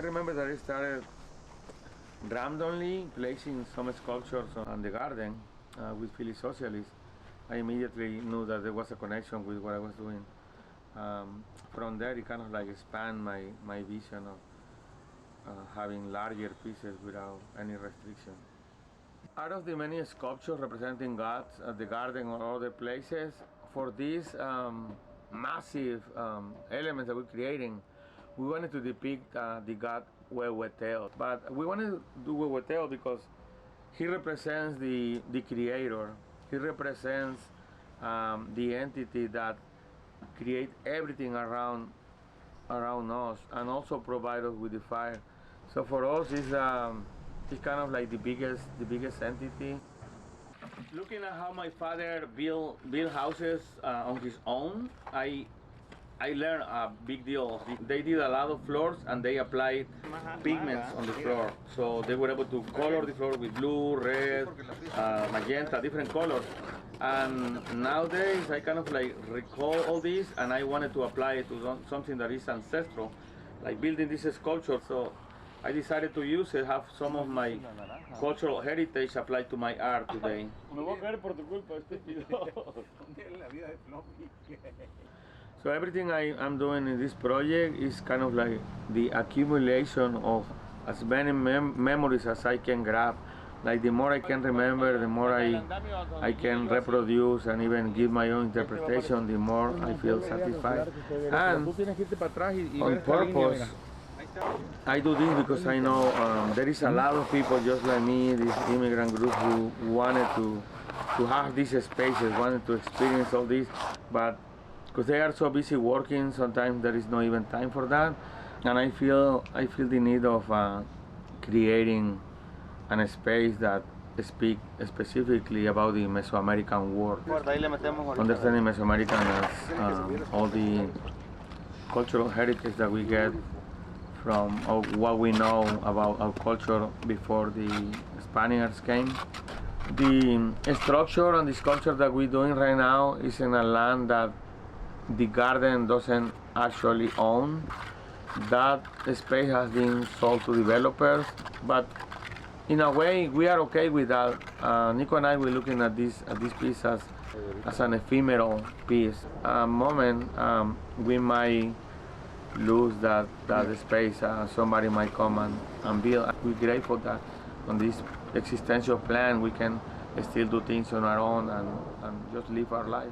I remember that I started randomly placing some sculptures on the garden with Philly Socialists. I immediately knew that there was a connection with what I was doing. From there, it kind of like expand my vision of having larger pieces without any restriction. Out of the many sculptures representing gods at the garden or other places, for these massive elements that we're creating, we wanted to depict the god Huehueteotl. But we wanted to do Huehueteotl because he represents the creator. He represents the entity that creates everything around us and also provide us with the fire. So for us, it's kind of like the biggest entity. Looking at how my father built houses on his own, I learned a big deal. They did a lot of floors and they applied pigments on the floor. So they were able to color the floor with blue, red, magenta, different colors. And nowadays I kind of like recall all this and I wanted to apply it to something that is ancestral, like building this sculpture. So I decided to use it, have some of my cultural heritage applied to my art today. So everything I'm doing in this project is kind of like the accumulation of as many memories as I can grab. Like the more I can remember, the more I can reproduce and even give my own interpretation, the more I feel satisfied. And on purpose, I do this because I know there is a lot of people just like me, this immigrant group, who wanted to have these spaces, wanted to experience all this, but because they are so busy working, sometimes there is not even time for that. And I feel the need of creating a space that speaks specifically about the Mesoamerican world. Understanding Mesoamerican as all the cultural heritage that we get from what we know about our culture before the Spaniards came. The structure and the sculpture that we're doing right now is in a land that the garden doesn't actually own. That space has been sold to developers, but in a way we are okay with that. Nico and I were looking at this piece as an ephemeral piece. A moment we might lose that space. Somebody might come and build. We're grateful that on this existential plan we can still do things on our own and just live our life.